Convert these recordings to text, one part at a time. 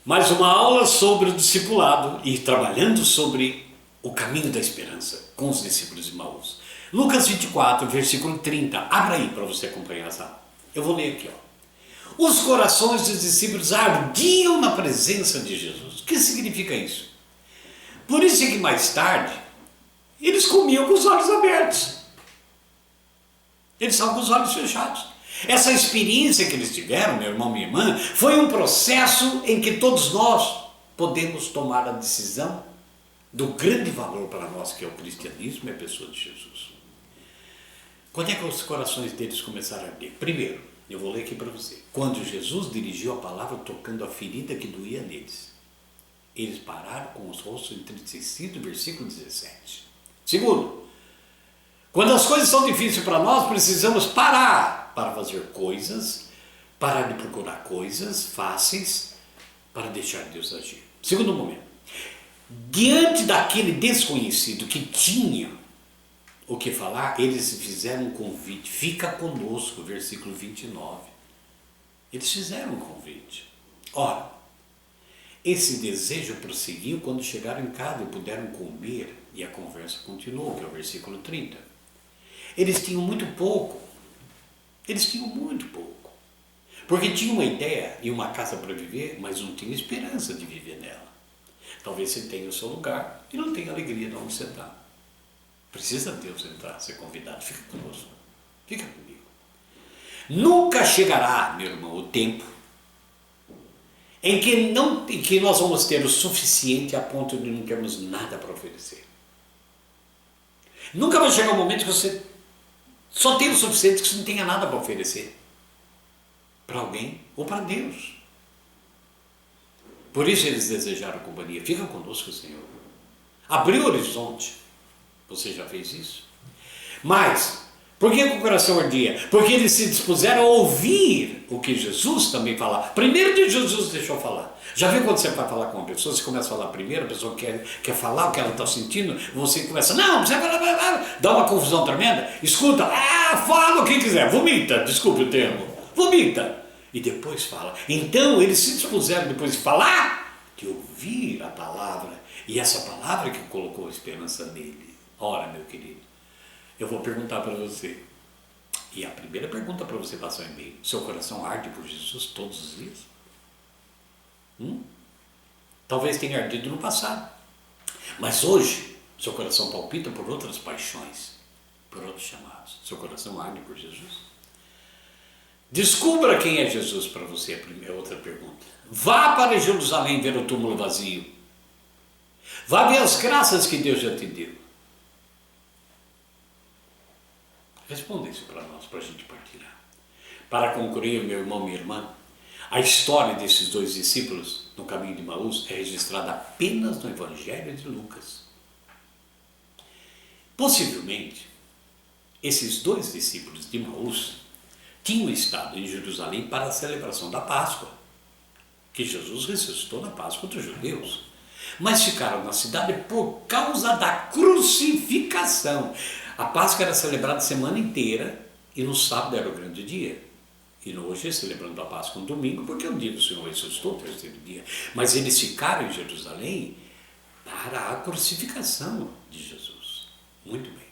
Mais uma aula sobre o discipulado e trabalhando sobre o caminho da esperança com os discípulos de Emaús. Lucas 24, versículo 30. Abra aí para você acompanhar essa aula. Eu vou ler aqui, ó. Os corações dos discípulos ardiam na presença de Jesus. O que significa isso? Por isso é que mais tarde eles comiam com os olhos abertos. Eles estavam com os olhos fechados. Essa experiência que eles tiveram, meu irmão, minha irmã, foi um processo em que todos nós podemos tomar a decisão do grande valor para nós, que é o cristianismo e a pessoa de Jesus. Quando é que os corações deles começaram a arder? Primeiro, eu vou ler aqui para você. Quando Jesus dirigiu a palavra tocando a ferida que doía neles. Eles pararam com os rostos entristecidos, versículo 17. Segundo, quando as coisas são difíceis para nós, precisamos parar para fazer coisas, parar de procurar coisas fáceis, para deixar Deus agir. Segundo momento, diante daquele desconhecido que tinha o que falar, eles fizeram um convite. Fica conosco, versículo 29. Eles fizeram um convite. Ora, esse desejo prosseguiu quando chegaram em casa e puderam comer, e a conversa continuou, que é o versículo 30. Eles tinham muito pouco. Porque tinham uma ideia e uma casa para viver, mas não tinham esperança de viver nela. Talvez você tenha o seu lugar e não tenha alegria de onde você está. Precisa Deus entrar, ser convidado. Fica conosco. Fica comigo. Nunca chegará, meu irmão, o tempo em que nós vamos ter o suficiente a ponto de não termos nada para oferecer. Nunca vai chegar um momento que você só tem o suficiente, que você não tenha nada para oferecer para alguém ou para Deus. Por isso eles desejaram companhia. Fica conosco, Senhor. Abriu o horizonte. Você já fez isso? Mas, por que o coração ardia? Porque eles se dispuseram a ouvir o que Jesus também falava. Primeiro que Jesus deixou falar. Já viu quando você vai falar com uma pessoa, você começa a falar primeiro, a pessoa quer falar o que ela está sentindo, você começa, não, você vai, dá uma confusão tremenda, escuta, fala o que quiser, vomita, desculpe o termo, vomita, e depois fala. Então eles se dispuseram depois de falar, de ouvir a palavra, e essa palavra que colocou a esperança nele. Ora, meu querido, eu vou perguntar para você, e a primeira pergunta para você passar em meio, seu coração arde por Jesus todos os dias? Talvez tenha ardido no passado, mas hoje seu coração palpita por outras paixões, por outros chamados. Seu coração arde por Jesus? Descubra quem é Jesus para você, é outra pergunta. Vá para Jerusalém ver o túmulo vazio, vá ver as graças que Deus já te deu. Responda isso para nós, para a gente partilhar. Para concluir, meu irmão, minha irmã, a história desses dois discípulos no caminho de Emaús é registrada apenas no Evangelho de Lucas. Possivelmente, esses dois discípulos de Emaús tinham estado em Jerusalém para a celebração da Páscoa, que Jesus ressuscitou na Páscoa dos judeus, mas ficaram na cidade por causa da crucificação. A Páscoa era celebrada a semana inteira e no sábado era o grande dia. E hoje celebrando a Páscoa no domingo, porque o dia do Senhor ressuscitou, o terceiro dia. Mas eles ficaram em Jerusalém para a crucificação de Jesus. Muito bem.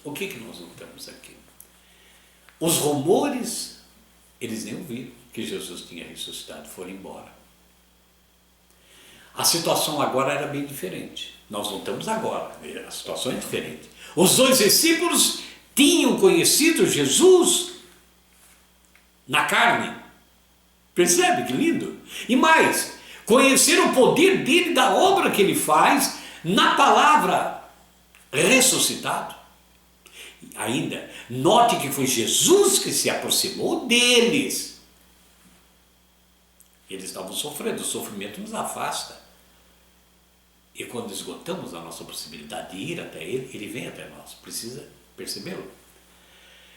O que nós notamos aqui? Os rumores, eles nem ouviram que Jesus tinha ressuscitado, foram embora. A situação agora era bem diferente. Nós notamos agora, a situação é diferente. Os dois discípulos tinham conhecido Jesus na carne. Percebe que lindo? E mais, conhecer o poder dele, da obra que ele faz na palavra ressuscitado. Ainda, note que foi Jesus que se aproximou deles. Eles estavam sofrendo, o sofrimento nos afasta. E quando esgotamos a nossa possibilidade de ir até ele, ele vem até nós. Precisa percebê-lo.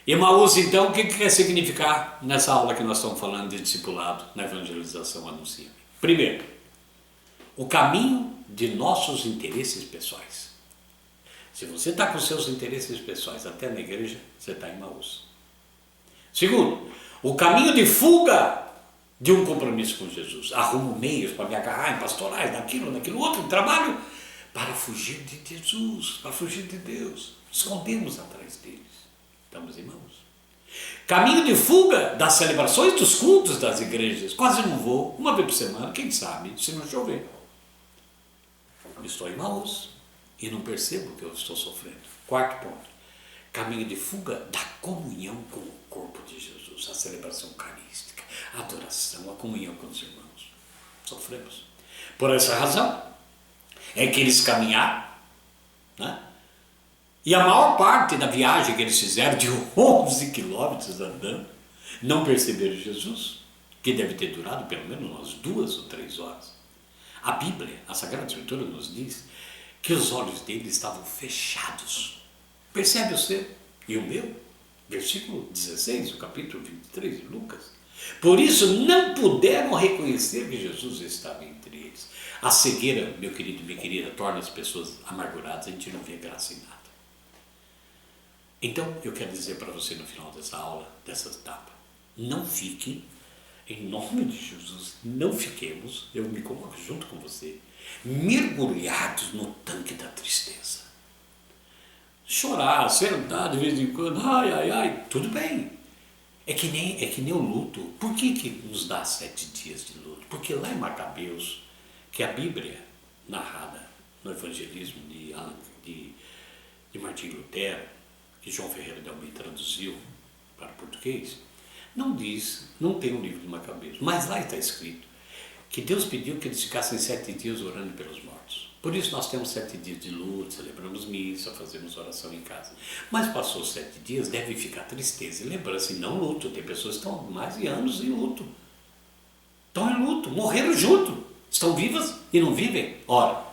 Emaús, então, o que quer significar nessa aula que nós estamos falando de discipulado, na evangelização anuncia? Primeiro, o caminho de nossos interesses pessoais. Se você está com seus interesses pessoais até na igreja, você está em Emaús. Segundo, o caminho de fuga de um compromisso com Jesus. Arrumo meios para me agarrar em pastorais, naquilo outro, em trabalho, para fugir de Jesus, para fugir de Deus. Escondemos atrás deles. Estamos, irmãos? Caminho de fuga das celebrações dos cultos das igrejas. Quase não vou, uma vez por semana, quem sabe, se não chover. Estou em Maús e não percebo que eu estou sofrendo. Quarto ponto. Caminho de fuga da comunhão com o corpo de Jesus, a celebração eucarística, a adoração, a comunhão com os irmãos. Sofremos. Por essa razão, é que eles caminharam, né? E a maior parte da viagem que eles fizeram, de 11 quilômetros andando, não perceberam Jesus, que deve ter durado pelo menos umas 2 ou 3 horas. A Bíblia, a Sagrada Escritura nos diz que os olhos deles estavam fechados. Percebe você e o meu? Versículo 16, o capítulo 23 de Lucas. Por isso não puderam reconhecer que Jesus estava entre eles. A cegueira, meu querido e minha querida, torna as pessoas amarguradas, a gente não vê graça em nada. Então, eu quero dizer para você no final dessa aula, dessa etapa, não fique, em nome de Jesus, não fiquemos, eu me coloco junto com você, mergulhados no tanque da tristeza. Chorar, sentar de vez em quando, ai, tudo bem. É que nem o luto. Por que nos dá 7 dias de luto? Porque lá em Macabeus, que é a Bíblia narrada no evangelismo de Martinho Lutero, que João Ferreira de Almeida traduziu para o português, não tem um livro de Macabeus, mas lá está escrito que Deus pediu que eles ficassem 7 dias orando pelos mortos. Por isso nós temos 7 dias de luto, celebramos missa, fazemos oração em casa. Mas passou 7 dias, deve ficar tristeza e lembrança, e não luto. Tem pessoas que estão mais de anos em luto. Estão em luto, morreram junto. Estão vivas e não vivem. Ora,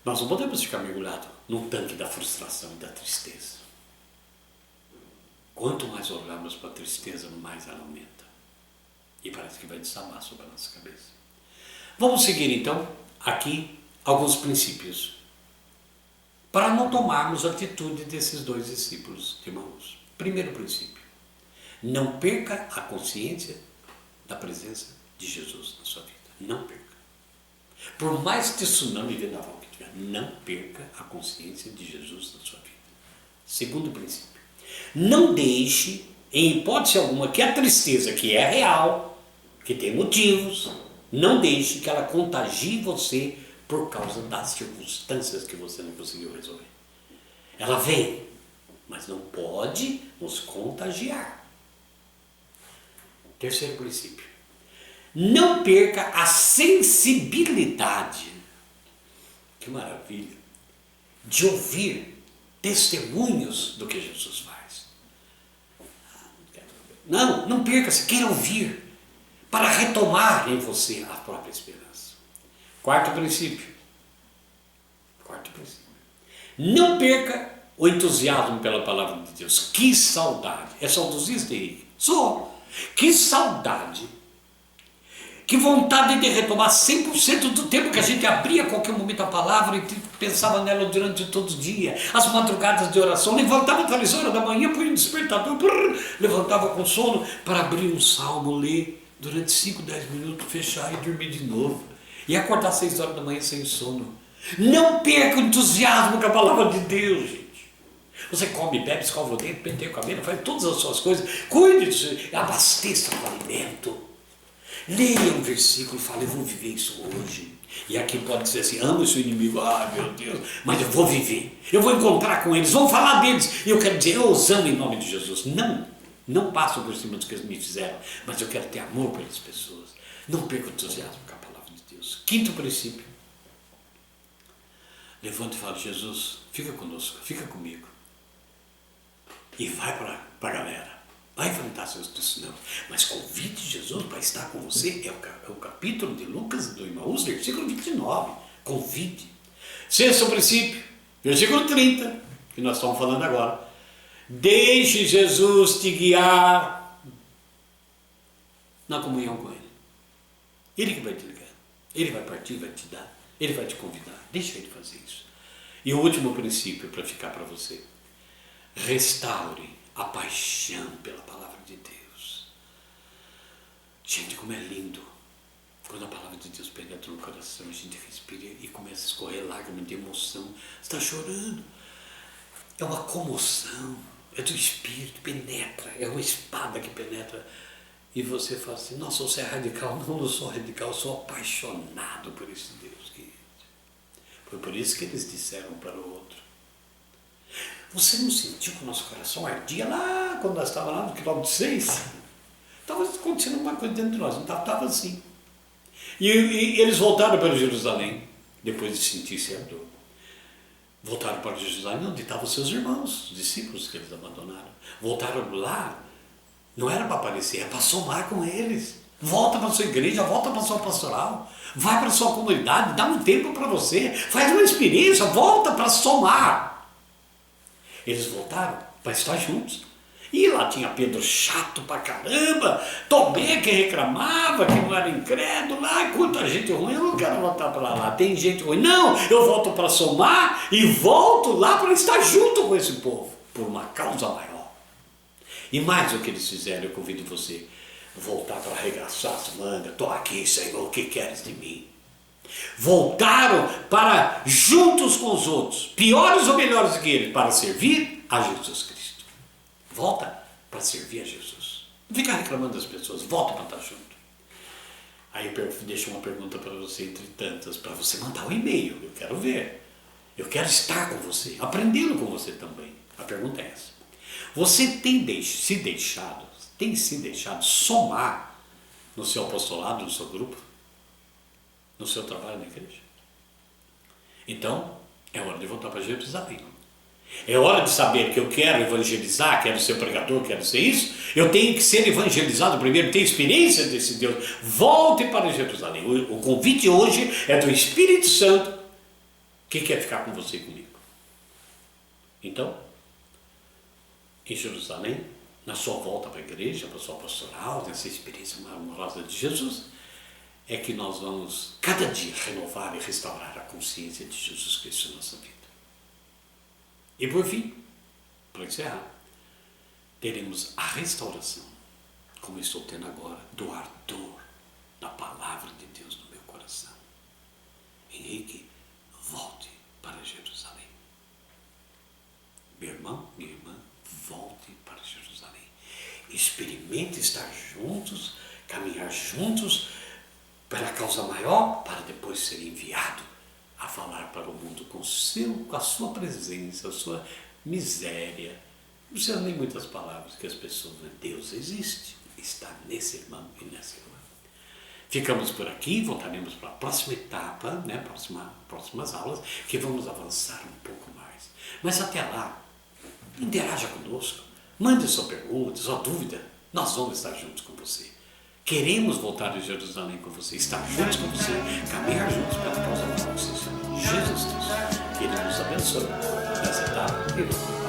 nós não podemos ficar mergulhados no tanque da frustração e da tristeza. Quanto mais olhamos para a tristeza, mais ela aumenta. E parece que vai desabar sobre a nossa cabeça. Vamos seguir então aqui alguns princípios para não tomarmos a atitude desses 2 discípulos de Emaús. Primeiro princípio: não perca a consciência da presença de Jesus na sua vida. Não perca. Por mais tsunami vendaval que tiver, não perca a consciência de Jesus na sua vida. Segundo princípio: não deixe, em hipótese alguma, que a tristeza, que é real, que tem motivos, não deixe que ela contagie você por causa das circunstâncias que você não conseguiu resolver. Ela vem, mas não pode nos contagiar. Terceiro princípio: não perca a sensibilidade, que maravilha, de ouvir testemunhos do que Jesus faz. Não perca, se queira ouvir, para retomar em você a própria esperança. Quarto princípio. Não perca o entusiasmo pela palavra de Deus. Que saudade. É saudosista, Henrique? Sou. Que saudade. Que vontade de retomar 100% do tempo que a gente abria a qualquer momento a palavra e pensava nela durante todo o dia. As madrugadas de oração, levantava 3 horas da manhã, põe um despertador, levantava com sono para abrir um salmo, ler durante 5, 10 minutos, fechar e dormir de novo. E acordar 6 horas da manhã sem sono. Não perca o entusiasmo com a palavra de Deus, gente. Você come, bebe, escova o dente, penteia o cabelo, faz todas as suas coisas. Cuide disso, abasteça o alimento. Leia um versículo e fale: eu vou viver isso hoje. E aqui pode dizer assim: amo o seu inimigo, meu Deus, mas eu vou viver, eu vou encontrar com eles, vou falar deles, e eu quero dizer: eu os amo em nome de Jesus. Não passo por cima do que eles me fizeram, mas eu quero ter amor pelas pessoas. Não perca o entusiasmo com a palavra de Deus. Quinto princípio: levante e fale: Jesus, fica conosco, fica comigo, e vai para a galera. Vai enfrentar seus testemunhos, mas convide Jesus para estar com você. É o capítulo de Lucas do Emaús, versículo 29. Convide. Sexto princípio, versículo 30, que nós estamos falando agora. Deixe Jesus te guiar na comunhão com Ele. Ele que vai te ligar. Ele vai partir, vai te dar. Ele vai te convidar. Deixa Ele fazer isso. E o último princípio para ficar para você: restaure a paixão pela palavra de Deus. Gente, como é lindo quando a palavra de Deus penetra no coração, a gente respira e começa a escorrer lágrimas de emoção. Você está chorando. É uma comoção, é do Espírito, penetra, é uma espada que penetra. E você fala assim, nossa, você é radical. Não, não sou radical, eu sou apaixonado por esse Deus, querido. Foi por isso que eles disseram um para o outro. Você não sentiu que o nosso coração ardia lá, quando nós estávamos lá no quilômetro 6? Estava acontecendo uma coisa dentro de nós, não estava assim. E eles voltaram para Jerusalém, depois de sentir-se a dor. Voltaram para Jerusalém, onde estavam seus irmãos, os discípulos que eles abandonaram. Voltaram lá, não era para aparecer, é para somar com eles. Volta para a sua igreja, volta para a sua pastoral, vai para a sua comunidade, dá um tempo para você, faz uma experiência, volta para somar. Eles voltaram para estar juntos. E lá tinha Pedro chato pra caramba, Tomé que reclamava, que não era incrédulo, quanta gente ruim, eu não quero voltar para lá, tem gente ruim. Não, eu volto para somar e volto lá para estar junto com esse povo, por uma causa maior. E mais o que eles fizeram, eu convido você a voltar para arregaçar as mangas, estou aqui, Senhor, o que queres de mim? Voltaram para, juntos com os outros, piores ou melhores que eles, para servir a Jesus Cristo. Volta para servir a Jesus. Não fica reclamando das pessoas, volta para estar junto. Aí eu deixo uma pergunta para você, entre tantas, para você mandar um e-mail. Eu quero ver. Eu quero estar com você, aprendendo com você também. A pergunta é essa. Você tem se deixado somar no seu apostolado, no seu grupo? No seu trabalho na igreja? Então, é hora de voltar para Jerusalém. É hora de saber que eu quero evangelizar, quero ser pregador, quero ser isso. Eu tenho que ser evangelizado primeiro, ter experiência desse Deus. Volte para Jerusalém. O convite hoje é do Espírito Santo, que quer ficar com você e comigo. Então, em Jerusalém, na sua volta para a igreja, para a sua pastoral, nessa experiência amorosa de Jesus, é que nós vamos cada dia renovar e restaurar a consciência de Jesus Cristo na nossa vida. E por fim, para encerrar, teremos a restauração, como estou tendo agora, do ardor da palavra de Deus no meu coração. Henrique, volte para Jerusalém. Meu irmão, minha irmã, volte para Jerusalém. Experimente estar juntos, caminhar juntos pela causa maior, para depois ser enviado a falar para o mundo com a sua presença, a sua miséria. Não precisa nem muitas palavras que as pessoas veem. Deus existe, está nesse irmão e nessa irmã. Ficamos por aqui, voltaremos para a próxima etapa, né? Próximas aulas, que vamos avançar um pouco mais. Mas até lá, interaja conosco, mande sua pergunta, sua dúvida, nós vamos estar juntos com você. Queremos voltar a Jerusalém com você, estar juntos com você, caminhar juntos pela causa da nossa Jesus Cristo. Que Ele nos abençoe nessa etapa e